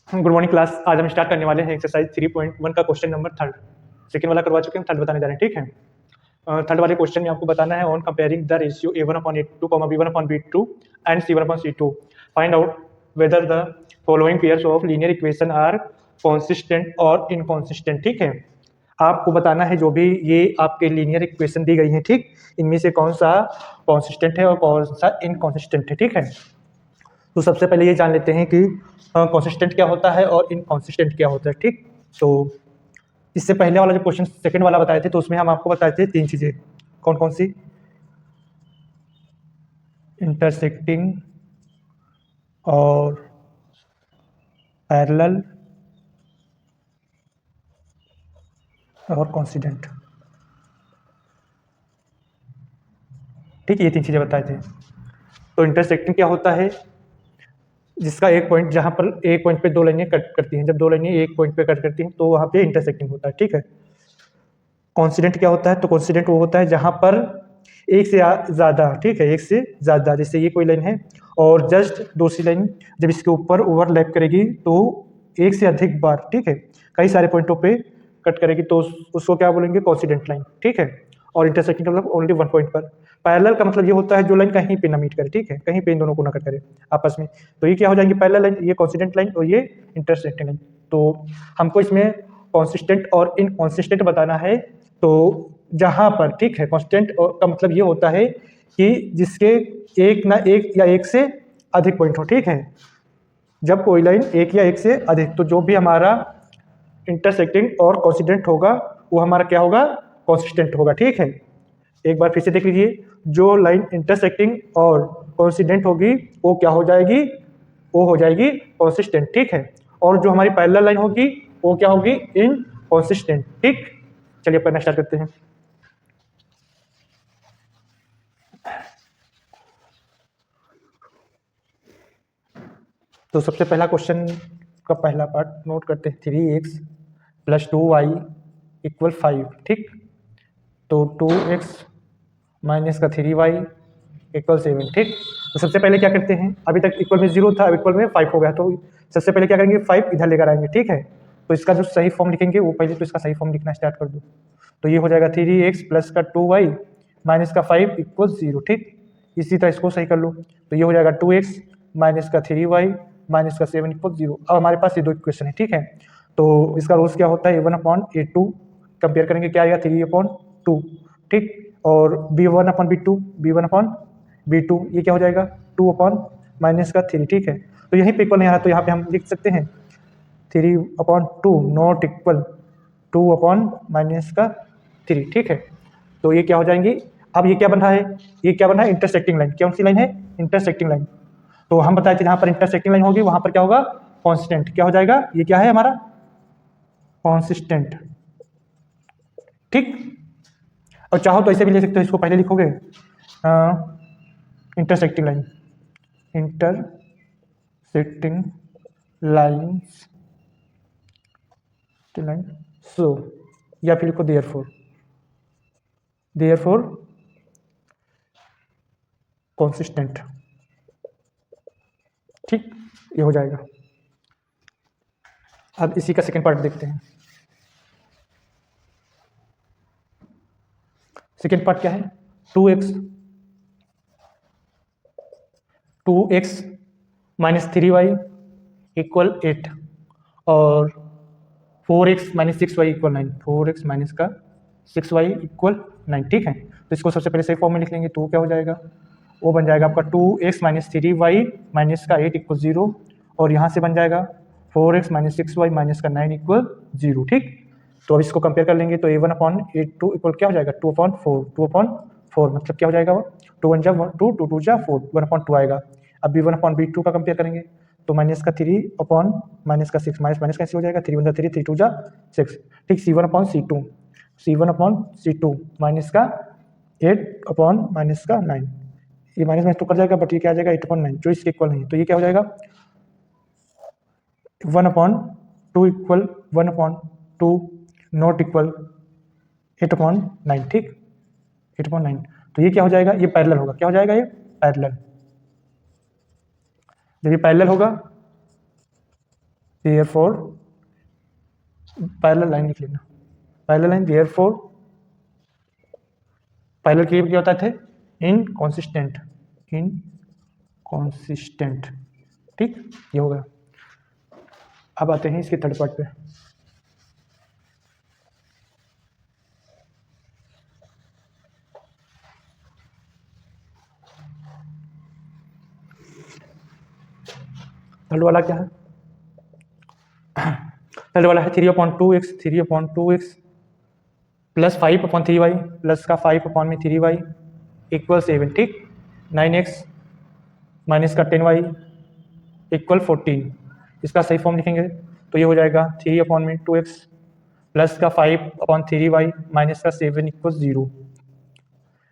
Good morning class. आज हम start करने वाले हैं एक्सरसाइज 3.1 का क्वेश्चन नंबर थर्ड। सेकेंड वाला करवा चुके हैं, थर्ड बताने जा रहे हैं। ठीक है। थर्ड वाले क्वेश्चन में आपको बताना है on comparing the ratio A1/A2, B1/B2 and C1/C2 find out whether the following pairs of linear equation are consistent और इनकॉन्सिस्टेंट। ठीक है, आपको बताना है जो भी ये आपके लीनियर इक्वेशन दी गई है, ठीक, इनमें से कौन सा कॉन्सिस्टेंट है और कौन सा इनकॉन्सिस्टेंट है। ठीक है, तो सबसे पहले ये जान लेते हैं कि कॉन्सिस्टेंट क्या होता है और इनकॉन्सिस्टेंट क्या होता है। ठीक, तो इससे पहले वाला जो क्वेश्चन सेकंड वाला बताए थे तो उसमें हम आपको बताए थे तीन चीजें। कौन कौन सी? इंटरसेक्टिंग और पैरेलल और कॉन्सिडेंट। ठीक, ये तीन चीजें बताए थे। तो इंटरसेक्टिंग क्या होता है? जिसका एक पॉइंट, जहां पर एक पॉइंट पे दो लाइनें कट करती हैं, जब दो लाइनें एक पॉइंट पे कट करती हैं तो वहां पे इंटरसेक्टिंग होता है। ठीक है। कॉन्सिडेंट क्या होता है? तो कॉन्सिडेंट वो होता है जहां पर एक से ज़्यादा, ठीक है, एक से ज़्यादा, जैसे ये कोई लाइन है और जस्ट दूसरी लाइन जब इसके ऊपर ओवरलैप करेगी तो एक से अधिक बार, ठीक है, कई सारे पॉइंटों पे कट करेगी तो उसको क्या बोलेंगे? Coincident line. ठीक है। और इंटरसेक्टिंग का मतलब ओनली वन पॉइंट पर। पैरेलल का मतलब ये होता है जो लाइन कहीं पे ना मीट करे, ठीक है, कहीं पे इन दोनों को ना कट करे आपस में, तो ये क्या हो जाएंगे? पैरेलल लाइन, ये कॉन्सिडेंट लाइन और ये इंटरसेक्टिंग लाइन। तो हमको इसमें कॉन्सिस्टेंट और इनकॉन्सिस्टेंट बताना है। तो जहां पर, ठीक है, कांस्टेंट का मतलब ये होता है कि जिसके एक ना एक या एक से अधिक पॉइंट हो। ठीक है, जब कोई लाइन एक या एक से अधिक, तो जो भी हमारा इंटरसेक्टिंग और कॉन्सिडेंट होगा वो हमारा क्या होगा? कॉन्सिस्टेंट होगा। ठीक है, एक बार फिर से देख लीजिए, जो लाइन इंटरसेक्टिंग और कॉन्सिडेंट होगी वो क्या हो जाएगी? वो हो जाएगी कॉन्सिस्टेंट। ठीक है, और जो हमारी पैरेलल लाइन होगी वो क्या होगी? इनकॉन्सिस्टेंट। ठीक, चलिए पढ़ना स्टार्ट करते हैं। तो सबसे पहला क्वेश्चन का पहला पार्ट नोट करते हैं। 3x + 2y = 5। ठीक, तो 2x - 3y = 7। ठीक, तो सबसे पहले क्या करते हैं? अभी तक इक्वल में 0 था, अब इक्वल में 5 हो गया, तो सबसे पहले क्या करेंगे? 5 इधर लेकर आएंगे। ठीक है, तो इसका जो सही फॉर्म लिखेंगे वो पहले तो इसका सही फॉर्म लिखना स्टार्ट कर दो। तो ये हो जाएगा 3x + 2y - 5 = 0। ठीक, इसी तरह इसको सही कर लो, तो ये हो जाएगा 2x - 3y - 7 = 0। अब हमारे पास ये दो इक्वेशन है। ठीक है, तो इसका रूल्स क्या होता है? A1/A2 कंपेयर करेंगे, क्या आएगा? 3/2। ठीक, और B1/B2 ये क्या हो जाएगा? 2/-3। ठीक है, तो यहीं पे इक्वल नहीं आ रहा तो यहाँ पे हम लिख सकते हैं 3/2 नॉट इक्वल 2/-3। ठीक है, तो ये क्या हो जाएंगी? अब ये क्या बन रहा है? ये क्या बन रहा है? Intersecting line. कौन सी लाइन है? Intersecting line. तो हम बताए थे जहां पर इंटरसेक्टिंग लाइन होगी वहां पर क्या होगा? कांस्टेंट। क्या हो जाएगा? ये क्या है हमारा? कांसिस्टेंट। ठीक, और चाहो तो ऐसे भी ले सकते हो, इसको पहले लिखोगे intersecting line, intersecting lines line, so, या फिर लिखो देयरफॉर कॉन्सिस्टेंट। ठीक, ये हो जाएगा। अब इसी का सेकेंड पार्ट देखते हैं। सेकेंड पार्ट क्या है? 2x - 3y = 8 और 4x - 6y = 9। 4x - 6y = 9। ठीक है, तो इसको सबसे पहले सही फॉर्म में लिख लेंगे, तो क्या हो जाएगा? वो बन जाएगा आपका 2x - 3y - 8 = 0, और यहाँ से बन जाएगा 4x - 6y - 9 = 0। ठीक, तो अब इसको कंपेयर कर लेंगे तो A1/A2 इक्वल क्या हो जाएगा? 2/4। 2/4 मतलब क्या हो जाएगा? वो 2 1 जा 2, 2 2 जा 4, 1/2 आएगा। अब B1/B2 का कंपेयर करेंगे तो -3 -6 माइनस कैसे हो जाएगा? 3 1 3, 3 2 जा 6। ठीक, C1/C2 -8/-9, ये माइनस तो कर जाएगा, बट ये क्या आ जाएगा? 8/9, जो इसके इक्वल नहीं, तो ये क्या हो जाएगा? 1/2 इक्वल 1/2 नॉट इक्वल 8/9। ठीक, 8/9, तो ये क्या हो जाएगा? ये पैरेलल होगा। क्या हो जाएगा? ये पैरेलल। जब ये पैरेलल होगा, देयरफॉर पैरेलल लाइन लिख लेना, पैरेलल लाइन देयरफॉर पैरेलल के लिए क्या होता थे, इनकॉन्सिस्टेंट, इनकॉन्सिस्टेंट। ठीक, ये हो गया। अब आते हैं इसके थर्ड पार्ट पे। थर्ड वाला क्या है, थर्ड वाला है 3/2x, 3/2x plus 5/3y plus का 5/3y इक्वल 7। ठीक, 9x माइनस का 10y इक्वल 14। इसका सही फॉर्म लिखेंगे तो ये हो जाएगा 3/2x प्लस का 5/3y माइनस का 7 इक्वल 0।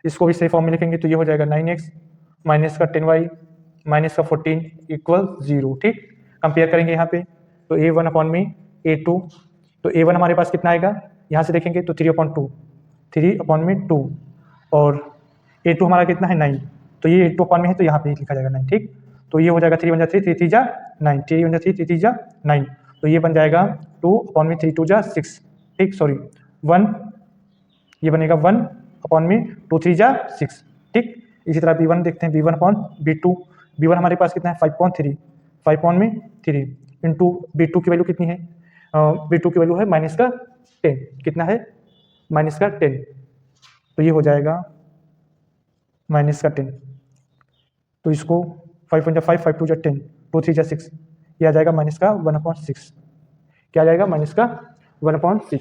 इसको भी सही फॉर्म में लिखेंगे तो ये हो जाएगा 9x माइनस का 10y माइनस का 14 इक्वल 0। ठीक, कंपेयर करेंगे यहाँ पे तो a1/a2, तो a1 हमारे पास कितना आएगा, यहाँ से देखेंगे तो 3/2 और a2 हमारा कितना है 9, तो ये a2 में है तो यहाँ पे लिखा जाएगा 9। ठीक, तो ये हो जाएगा 3 × 3 3 3 9, 3 × 3 3 9, तो ये बन जाएगा 2/3 2 6। ठीक, सॉरी 1, ये बनेगा 1/2 3 6। ठीक, इसी तरह b1 देखते हैं, b1/b2, b1 हमारे पास कितना है 5/3 इंटू b2 की वैल्यू कितनी है, b2 की वैल्यू है -10, कितना है -10, तो ये हो जाएगा -10। तो इसको 5 × 5 5 2 10 2 3 6, ये आ जाएगा -1/6। क्या आ जाएगा, -1/6।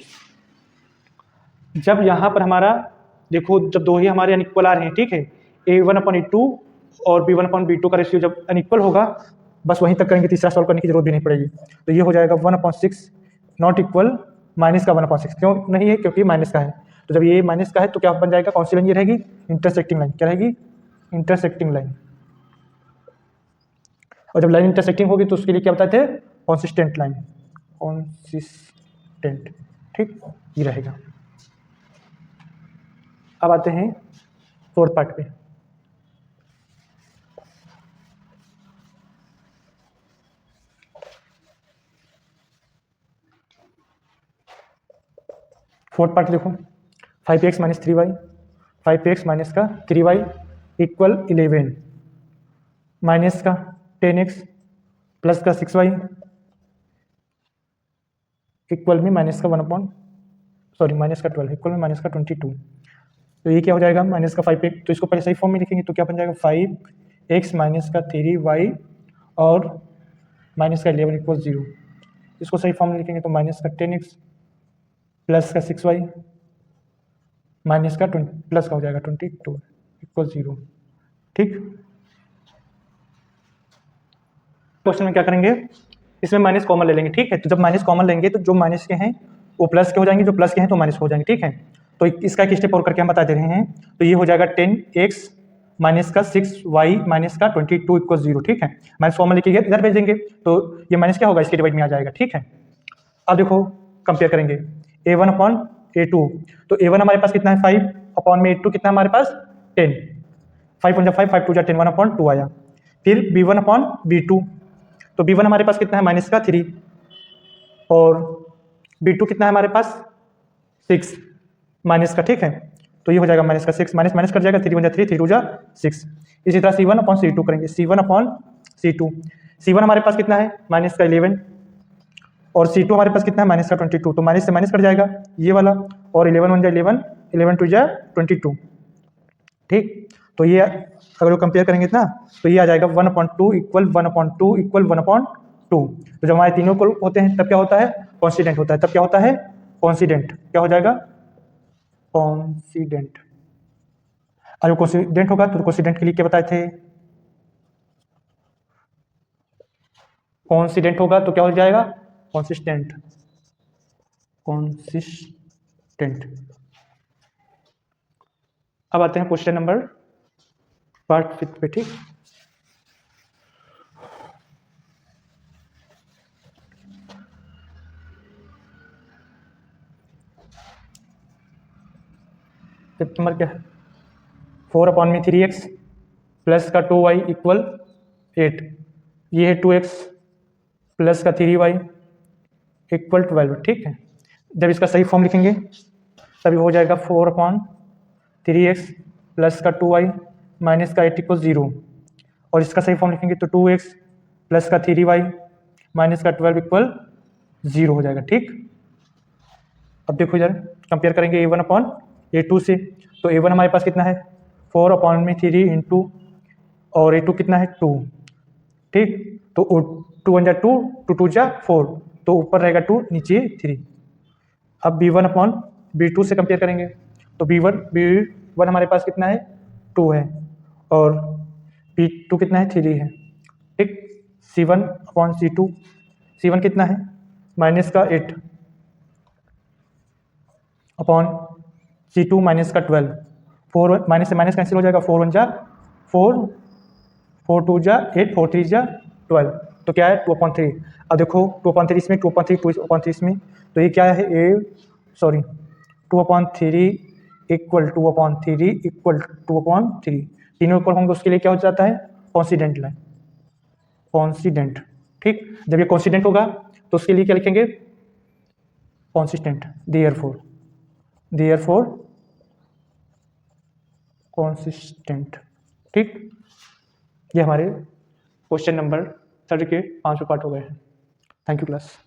जब यहाँ पर हमारा देखो, जब दो ही हमारे अनइक्वल आ रहे हैं, ठीक है, a1/a2 और b1/b2 का रेशियो जब अनइक्वल होगा, बस वहीं तक करेंगे, तीसरा सॉल्व करने की जरूरत भी नहीं पड़ेगी। तो ये हो जाएगा 1/6 नॉट इक्वल माइनस का 1/6, क्यों नहीं है, क्योंकि माइनस का है। तो जब ये माइनस का है तो क्या बन जाएगा, कौन सी लाइन ये रहेगी, इंटरसेक्टिंग लाइन। क्या रहेगी, इंटरसेक्टिंग लाइन। और जब लाइन इंटरसेक्टिंग होगी तो उसके लिए क्या बताते हैं, कॉन्सिस्टेंट लाइन, कॉन्सिस्टेंट। ठीक, ये रहेगा। अब आते हैं फोर्थ पार्ट पे। फोर्थ पार्ट देखो, 5x - 3y, 5x माइनस का 3y इक्वल 11, माइनस का 10x प्लस का 6y इक्वल में माइनस का माइनस का 12 इक्वल में माइनस का 22। तो ये क्या हो जाएगा, माइनस का 5x, तो इसको पहले सही फॉर्म में लिखेंगे तो क्या बन जाएगा 5x माइनस का 3y और माइनस का 11 इक्वल 0। इसको सही फॉर्म में लिखेंगे तो माइनस का 10x प्लस का 6y माइनस का प्लस का हो जाएगा 22 इक्वल 0। ठीक, क्वेश्चन में क्या करेंगे, इसमें माइनस कॉमन ले लेंगे। ठीक है, तो जब माइनस कॉमन लेंगे तो जो माइनस के हैं वो प्लस के हो जाएंगे, जो प्लस के हैं तो माइनस हो जाएंगे। ठीक है, तो इसका एक स्टेप और करके हम बता दे रहे हैं। तो ये हो जाएगा 10x माइनस का 6y माइनस का 22 इक्वल 0। ठीक है, माइनस कॉमन लेके इधर भेज देंगे तो ये माइनस क्या होगा, इसके डिवाइड में आ जाएगा। ठीक है, अब देखो कंपेयर करेंगे a1/a2, तो a1 हमारे पास कितना है 5/a2 कितना हमारे पास 10, 5 × 5 5 2 10 1/2 आया। फिर b1/b2, तो b1 हमारे पास कितना है माइनस का 3 और b2 कितना है हमारे पास 6 माइनस का। ठीक है, तो ये हो जाएगा माइनस का 6 माइनस माइनस कर जाएगा, 3 × 3 3 2 6। इसी तरह c1/c2 करेंगे, c1/c2, c1 हमारे पास कितना है माइनस का 11 और c2 हमारे पास कितना है माइनस का 22, तो माइनस से माइनस कट जाएगा ये वाला, और 11 1 11 11 2 22। ठीक, तो ये अगर वो कंपेयर करेंगे ना तो ये आ जाएगा 1/2 इक्वल 1/2 इक्वल 1/2। तो जब हमारे तीनों को होते हैं तब क्या होता है, कॉन्सिडेंट होता है। तब क्या होता है, कॉन्सिडेंट। क्या हो जाएगा, कॉन्सिडेंट। अगर कॉन्सिडेंट होगा तो कॉन्सिडेंट के लिए क्या बताए थे, कॉन्सिडेंट होगा तो क्या हो जाएगा, कॉन्सिस्टेंट, कॉन्सिस्टेंट। अब आते हैं क्वेश्चन नंबर पार्ट 5 पे। ठीक, फिफ्थ नंबर क्या है, 4/3x प्लस का 2y इक्वल 8, ये है 2x प्लस का 3y इक्वल 12, ठीक है। जब इसका सही फॉर्म लिखेंगे तभी हो जाएगा 4/3x प्लस का 2y माइनस का 8 इक्वल 0, और इसका सही फॉर्म लिखेंगे तो 2x प्लस का 3y माइनस का 12 इक्वल 0 हो जाएगा, ठीक। अब देखो इधर कंपेयर करेंगे a1/a2 से, तो a1 हमारे पास कितना है 4/3 इंटू, और a2 कितना है 2, ठीक। तो 2 1 जा 2, 2 2 जा 4, तो ऊपर रहेगा 2 नीचे 3। अब b1/b2 से कंपेयर करेंगे तो b1 हमारे पास कितना है 2 है, और b2 कितना है 3 है, ठीक। c1/c2, c1 कितना है माइनस का 8 अपॉन c2 माइनस का 12, 4 माइनस से माइनस कैंसिल हो जाएगा, 4 1 जा 4, 4 2 जा 8, 4 3 जा 12, तो क्या है 2/3। अब देखो 2/3 इसमें, 2/3 इसमें, तो ये क्या है 2/3 इक्वल 2/3 इक्वल 2/3, तीनों इक्वल होंगे उसके लिए क्या हो जाता है कॉन्सिडेंट लाइन, कॉन्सिडेंट, ठीक। जब ये कॉन्सिडेंट होगा तो उसके लिए क्या लिखेंगे कॉन्सिस्टेंट, देयरफॉर कॉन्सिस्टेंट, ठीक। ये हमारे क्वेश्चन नंबर 3 के 5 पार्ट हो गए हैं। Thank you class.